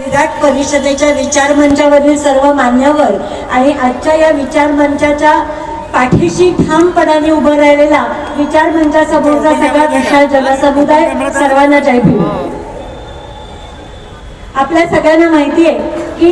विराट परिषदेच्या विचारमंचावरील सर्व मान्यवर आणि आजच्या या विचारमंचाच्या पाठीशी ठामपणाने उभं राहिलेला विचारमंचासमोरचा सगळा विशाल जनसमुदाय, सर्वांना जय भीम. आपल्या सगळ्यांना माहिती आहे की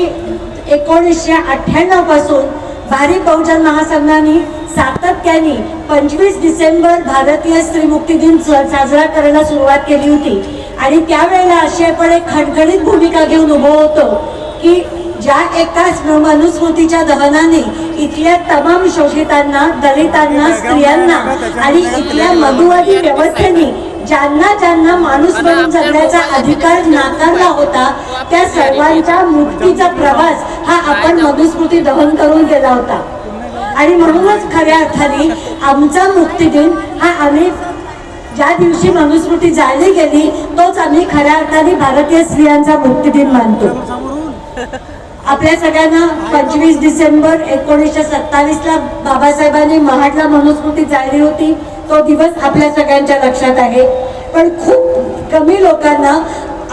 1998 पासून भारिप बहुजन महासंघाने सातत्याने 25 डिसेंबर भारतीय स्त्रीमुक्ती दिन साजरा करायला सुरुवात केली होती. आणि त्यावेळेला अशी आपण एक खणखणीत भूमिका घेऊन उभं होतो की ज्या एका मनुस्मृतीच्या दहनाने इथल्या तमाम शोषितांना, दलितांना, स्त्रियांना आणि इथल्या मधुवादी व्यवस्थेने ज्यांना ज्यांना माणूस म्हणून जगण्याचा अधिकार नाकारला होता त्या सर्वांच्या मुक्तीचा प्रवास हा आपण मनुस्मृती दहन करून गेला होता. आणि म्हणूनच खऱ्या अर्थाने आमचा मुक्ती दिन हा आम्ही ज्या दिवशी मनुस्मृती जाळली गेली तोच आम्ही खऱ्या अर्थाने भारतीय स्त्रियांचा मुक्ती दिन मानतो. आपल्या सगळ्यांना 25 डिसेंबर 1927ला बाबासाहेबांनी महाडला मनुस्मृती जाळली होती. तो दिवस आपल्या सगळ्यांच्या लक्षात आहे. पण खूप कमी लोकांना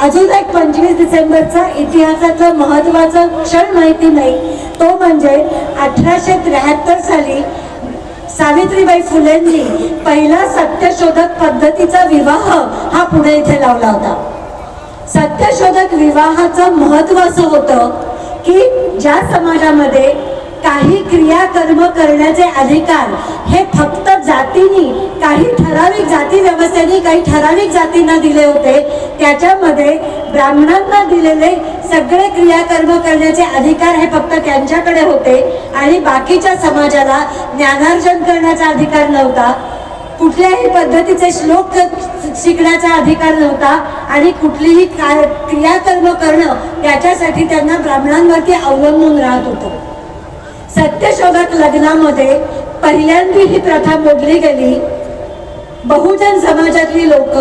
अजून एक 25 डिसेंबरचा इतिहासाचा महत्वाचा क्षण माहिती नाही. तो म्हणजे 1873 साली सावित्रीबाई फुलेंनी पहिला सत्यशोधक पद्धतीचा विवाह हा पुणे इथे लावला होता. सत्यशोधक विवाहाचं महत्व असं होतं की ज्या समाजामध्ये काही क्रियाकर्म करण्याचे अधिकार हे फक्त जातींनी, काही ठराविक जाती व्यवस्थेने काही ठराविक जातींना दिले होते, त्याच्यामध्ये ब्राह्मणांना दिलेले सगळे क्रियाकर्म करण्याचे अधिकार हे फक्त त्यांच्याकडे होते आणि बाकीच्या समाजाला ज्ञानार्जन करण्याचा अधिकार नव्हता, कुठल्याही पद्धतीचे श्लोक शिकण्याचा अधिकार नव्हता आणि कुठलीही क्रियाकर्म करणं त्याच्यासाठी त्यांना ब्राह्मणांवरती अवलंबून राहत होतं. सत्यशोधक लग्नामध्ये पहिल्यांदा ही प्रथा मोडली गेली. बहुजन समाजातली लोक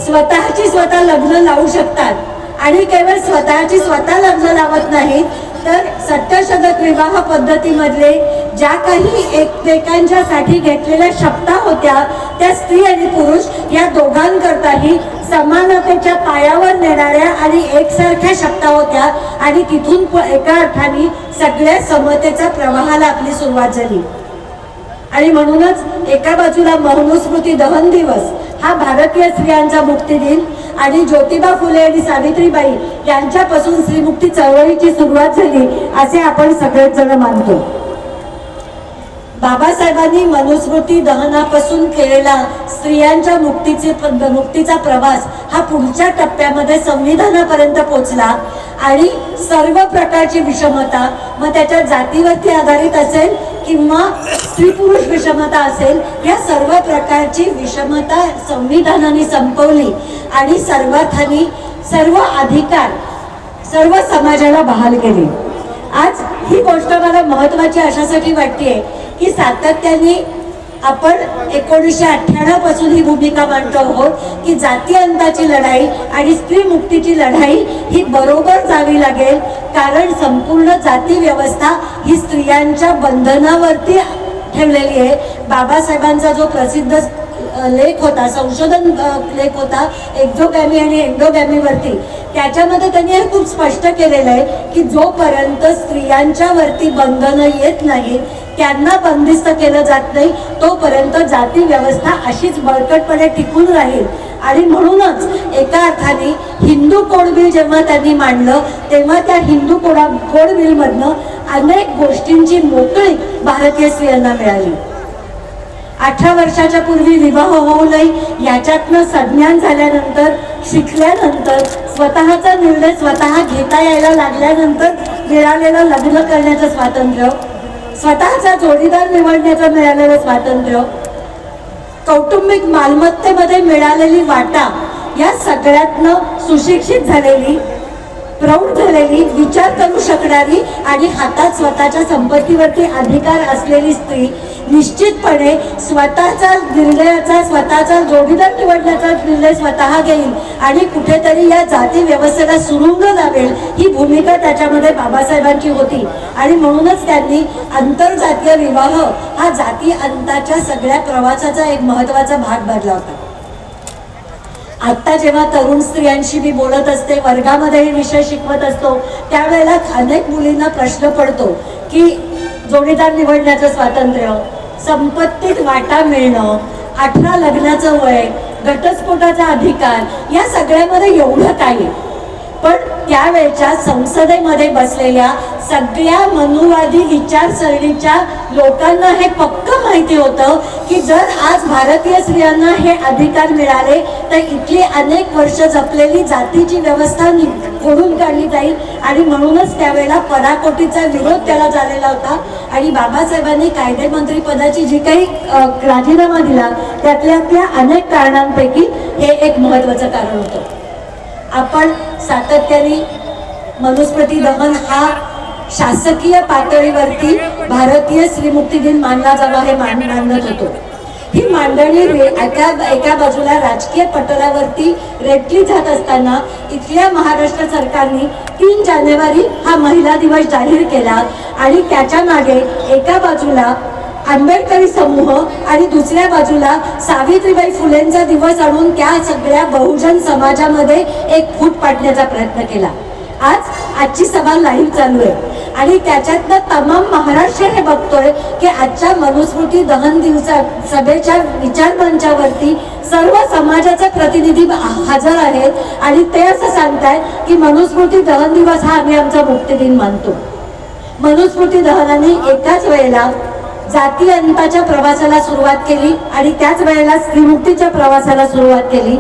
स्वतःची स्वतः लग्न लावू शकतात आणि केवळ स्वतःची स्वतः लग्न लावत नाहीत तर सत्यशोधक विवाह पद्धतीमधले ज्या काही एकमेकांच्यासाठी घेतलेल्या शपथा होत्या त्या स्त्री आणि पुरुष या दोघांकरताही समानतेच्या पायावर नेणाऱ्या आणि एकसारख्या शपथा होत्या आणि तिथून एका अर्थाने सगळ्या समतेच्या प्रवाहाला आपली सुरुवात झाली. आणि म्हणूनच एका बाजूला मनुस्मृती दहन दिवस हा भारतीय स्त्रियांचा मुक्ती दिन आणि ज्योतिबा फुले आणि सावित्रीबाई यांच्यापासून स्त्रीमुक्ती चळवळीची सुरुवात झाली असे आपण सगळेच जण मानतो. बाबासाहेबांनी मनुस्मृती दहनापासून केलेला स्त्रियांच्या मुक्तीचा प्रवास हा पुढच्या टप्प्यामध्ये संविधानापर्यंत पोहोचला आणि सर्व प्रकारची विषमता, मग त्याच्या जातीवरती आधारित असेल किंवा स्त्री पुरुष विषमता असेल, या सर्व प्रकारची विषमता संविधानाने संपवली आणि सर्वार्थाने सर्व अधिकार सर्व समाजाला बहाल केले. आज ही गोष्ट मला महत्वाची अशासाठी वाटते की सातत्याने आपण 1998 पासून ही भूमिका मांडतो आहोत की जाती अंताची लढाई आणि स्त्री मुक्तीची लढाई ही बरोबर जावी लागेल. कारण संपूर्ण जाती व्यवस्था ही स्त्रियांच्या बंधनावरती ठेवलेली आहे. बाबासाहेबांचा जो प्रसिद्ध लेख होता, संशोधन लेख होता एक्झोगॅमी आणि एंडोगॅमीवरती, त्याच्यामध्ये त्यांनी हे खूप स्पष्ट केलेलं आहे की जोपर्यंत स्त्रियांच्या वरती बंधनं येत नाहीत, त्यांना बंदिस्त केलं जात नाही, तोपर्यंत जाती व्यवस्था अशीच बळकटपणे टिकून राहील. आणि म्हणूनच एका अर्थाने हिंदू कोड बिल जेव्हा त्यांनी मांडलं तेव्हा त्या हिंदू कोड बिल मधनं अनेक गोष्टींची मोकळी भारतीय स्त्रियांना मिळाली. 18 वर्षाच्या पूर्वी विवाह होऊ नये याच्यातनं संज्ञान झाल्यानंतर, शिकल्यानंतर, स्वतःचा निर्णय स्वतः घेता यायला लागल्यानंतर मिळालेलं लग्न करण्याचं स्वातंत्र्य, स्वतःचा जोडीदार निवडण्याचं मिळालेलं स्वातंत्र्य, कौटुंबिक मालमत्तेमध्ये मिळालेली वाटा, या सगळ्यातनं सुशिक्षित झालेली, प्रौढ झालेली, विचार करू शकणारी आणि हातात स्वतःच्या संपत्तीवरती अधिकार असलेली स्त्री निश्चितपणे स्वतःचा निर्णयाचा, स्वतःचा जोडीदार निवडण्याचा निर्णय स्वतः घेईल आणि कुठेतरी या जाती व्यवस्थेला सुरुंग लावेल, ही भूमिका त्याच्यामध्ये बाबासाहेबांची होती. आणि म्हणूनच त्यांनी आंतरजातीय विवाह हा जाती अंताच्या सगळ्या प्रवासाचा एक महत्त्वाचा भाग भरला होता. आता जेव्हा तरुण स्त्रियांशी मी बोलत असते, वर्गामध्ये हे विषय शिकवत असतो, त्यावेळेला अनेक मुलींना प्रश्न पडतो की जोडीदार निवडण्याचं स्वातंत्र्य, संपत्तीत वाटा मिळणं, 18 लग्नाचं वय, घटस्फोटाचा अधिकार, या सगळ्यामध्ये एवढं काही. पण त्यावेळच्या संसदेमध्ये बसलेल्या सगळ्या मनुवादी विचारसरणीच्या लोकांना हे पक्क माहिती होतं की जर आज भारतीय स्त्रियांना हे अधिकार मिळाले तर इथली अनेक वर्ष जपलेली जातीची व्यवस्था खोडून काढली जाईल. आणि म्हणूनच त्यावेळेला पराकोटीचा विरोध त्याला झालेला होता. आणि बाबासाहेबांनी कायदेमंत्री पदाची जी काही राजीनामा दिला त्यातल्या अनेक कारणांपैकी हे एक महत्त्वाचं कारण होतं. आपण सातत्याने मनुस्मृती दहन हा शासकीय पातळीवरती भारतीय स्त्रीमुक्ती दिन मानला जावा हे मानत होतो. ही मांडणी एका बाजूला राजकीय पटलावरती रेटली जात असताना इथल्या महाराष्ट्र सरकारने 3 जानेवारी हा महिला दिवस जाहीर केला. आणि त्याच्या मागे एका बाजूला आंबेडकरी समूह आणि दुसऱ्या बाजूला सावित्रीबाई फुलेंचा दिवस आणून त्या सगळ्या बहुजन समाजामध्ये एक फूट पाडण्याचा प्रयत्न केला. आजची सभा लाईव्ह चालू आहे आणि त्याच्यातनं तमाम महाराष्ट्र हे बघतोय की आजच्या मनुस्मृती दहन सभेच्या विचारमंचावरती सर्व समाजाचे प्रतिनिधी हजर आहेत आणि ते असं सांगतायत की मनुस्मृती दहन दिवस हा आम्ही आमचा मुक्ती दिन मानतो. मनुस्मृती दहनाने एकाच वेळेला जाती अंताच्या प्रवासाला सुरुवात केली आणि त्याच वेळेला स्त्रीमुक्तीच्या प्रवासाला सुरुवात केली.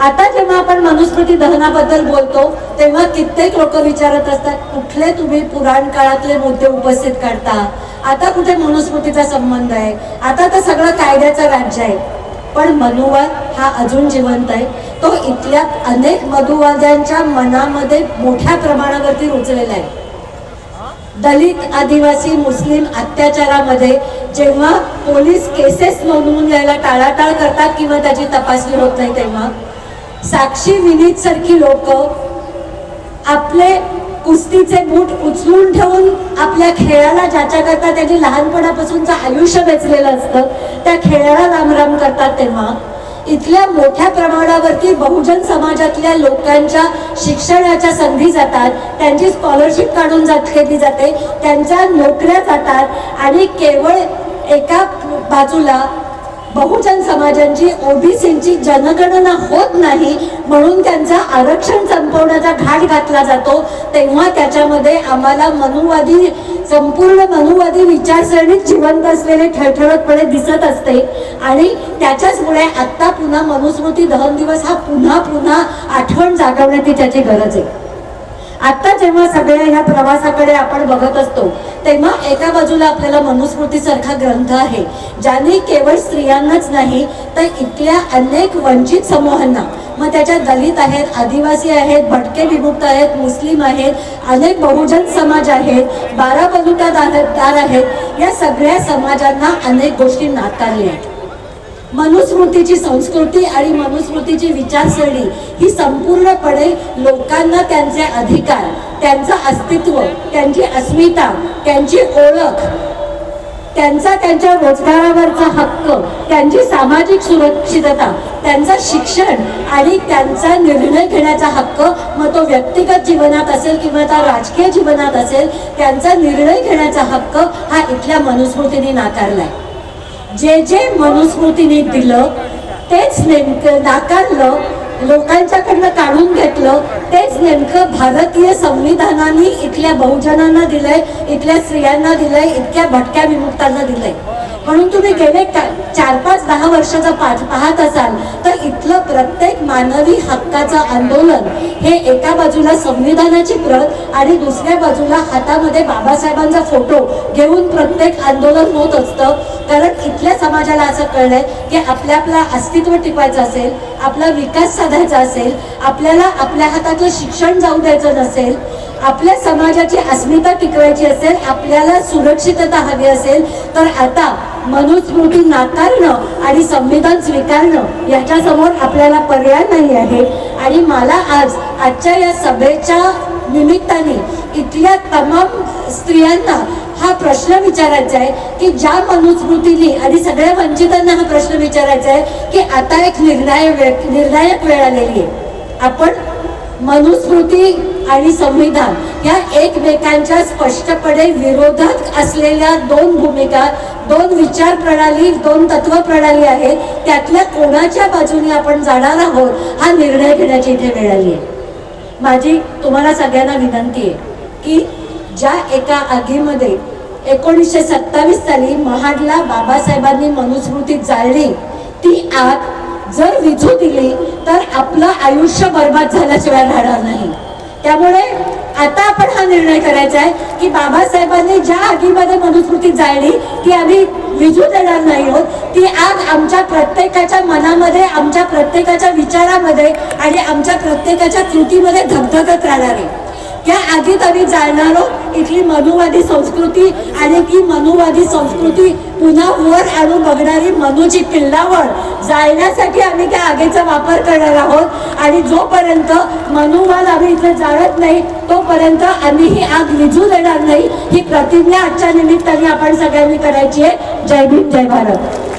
आता जेव्हा आपण मनुस्मृती दहनाबद्दल बोलतो तेव्हा कित्येक लोक विचारत असतात कुठले तुम्ही पुराण काळातले मुद्दे उपस्थित करता, आता कुठे मनुस्मृतीचा संबंध आहे, आता तर सगळं कायद्याचं राज्य आहे. पण मनुवाद हा अजून जिवंत आहे. तो इथल्या अनेक मनुवाद्यांच्या मनामध्ये मोठ्या प्रमाणावरती रुजलेला आहे. दलित, आदिवासी, मुस्लिम अत्याचारामध्ये जेव्हा पोलीस केसेस नोंदवून घ्यायला टाळाटाळ करतात किंवा त्याची तपासणी होत नाही तेव्हा साक्षी विनीत सारखी लोक आपले कुस्तीचे बूट उचलून ठेवून आपल्या खेळाला ज्याच्याकरता त्यांनी लहानपणापासूनचं आयुष्य वेचलेलं असतं त्या खेळाला रामराम करतात. तेव्हा इथल्या मोठ्या प्रमाणावरती बहुजन समाजातल्या लोकांच्या शिक्षणाच्या संधी जातात, त्यांची स्कॉलरशिप काढून घेतली जाते, त्यांच्या नोकऱ्या जातात आणि केवळ एका बाजूला बहुजन समाजांची ओबीसींची जनगणना होत नाही म्हणून त्यांचं आरक्षण संपवण्याचा घाट घातला जातो. तेव्हा त्याच्यामध्ये आम्हाला संपूर्ण मनुवादी विचारसरणीत जिवंत असलेले ठळठळतपणे दिसत असते. आणि त्याच्याचमुळे आत्ता पुन्हा मनुस्मृती दहन दिवस हा पुन्हा आठवण जागवण्याची त्याची गरज आहे. आता जेव्हा सगळ्या ह्या प्रवासाकडे आपण बघत असतो तेव्हा एका बाजूला आपल्याला मनुस्मृतीसारखा ग्रंथ आहे ज्याने केवळ स्त्रियांनाच नाही तर इथल्या अनेक वंचित समूहांना, मग त्याच्यात दलित आहेत, आदिवासी आहेत, भटके विमुक्त आहेत, मुस्लिम आहेत, अनेक बहुजन समाज आहेत, 12 बलुतेदार आहेत, या सगळ्या समाजांना अनेक गोष्टी नाकारल्या आहेत. मनुस्मृतीची संस्कृती आणि मनुस्मृतीची विचारसरणी ही संपूर्णपणे लोकांना त्यांचे अधिकार, त्यांचं अस्तित्व, त्यांची अस्मिता, त्यांची ओळख, त्यांच्या रोजगारावरचा हक्क, त्यांची सामाजिक सुरक्षितता, त्यांचं शिक्षण आणि त्यांचा निर्णय घेण्याचा हक्क, मग तो व्यक्तिगत जीवनात असेल किंवा त्या राजकीय जीवनात असेल, त्यांचा निर्णय घेण्याचा हक्क हा इथल्या मनुस्मृतीने नाकारलाय. जे मनुस्मृतीने दिलं तेच नेमकं नाकारलं, लोकांच्याकडनं काढून घेतलं, तेच नेमकं भारतीय संविधानाने इथल्या बहुजनांना दिलंय, इथल्या स्त्रियांना दिलंय, इतक्या भटक्या विमुक्तांना दिलंय. म्हणून तुम्ही गेले 4-5-10 वर्षाचं पाहत असाल तर इथलं प्रत्येक मानवी हक्काचं आंदोलन हे एका बाजूला संविधानाची प्रत आणि दुसऱ्या बाजूला हातामध्ये बाबासाहेबांचा फोटो घेऊन प्रत्येक आंदोलन होत असतं. कारण इथल्या समाजाला असं कळलंय की आपलं अस्तित्व टिकवायचं असेल, आपला विकास साधायचा असेल, आपल्याला आपल्या हातातलं शिक्षण जाऊ द्यायचं नसेल, आपल्या समाजाची अस्मिता टिकवायची असेल, आपल्याला सुरक्षितता हवी असेल तर आता मनुस्मृती नाकारणं आणि संविधान स्वीकारणं याच्यासमोर आपल्याला पर्याय नाही आहे. आणि मला आजच्या या सभेच्या निमित्ताने इथल्या तमाम स्त्रियांना हा प्रश्न विचारायचा आहे की ज्या मनुस्मृतीने आणि सगळ्या वंचितांना हा प्रश्न विचारायचा आहे की आता एक निर्णायक वेळ आलेली आहे. आपण मनुस्मृती आणि संविधान या एकमेकांच्या स्पष्टपणे विरोधात असलेल्या दोन भूमिका, दोन विचार प्रणाली, दोन तत्व प्रणाली आहेत. त्यातल्या कोणाच्या बाजूने आपण जाणार आहोत हा निर्णय घेण्याची इथे वेळ आली आहे. माझी तुम्हाला सगळ्यांना विनंती आहे की ज्या एका आगीमध्ये 1927 साली महाडला बाबासाहेबांनी मनुस्मृती जाळली, ती आग जर विझू दिली तर आपलं आयुष्य बर्बाद झाल्याशिवाय राहणार नाही. त्यामुळे आता आपण हा निर्णय करायचा आहे की बाबासाहेबांनी ज्या आगीमध्ये मनुस्मृती जाळली ती आम्ही विझू देणार नाही आहोत. ती आग आमच्या प्रत्येकाच्या मनामध्ये, आमच्या प्रत्येकाच्या विचारामध्ये आणि आमच्या प्रत्येकाच्या कृतीमध्ये धगधगत राहणार आहे. त्या आगीत आम्ही जाळणारो इथली मनुवादी संस्कृती आणि ती मनुवादी संस्कृती पुन्हा वर आणून बघणारी मनुची पिल्लावळ जाळण्यासाठी आम्ही त्या आगीचा वापर करणार आहोत. आणि जोपर्यंत मनुवाद आम्ही इथे जाळत नाही तोपर्यंत आम्ही ही आग विझू देणार नाही. ही प्रतिज्ञा आजच्या निमित्ताने आपण सगळ्यांनी करायची आहे. जय भीम, जय भारत.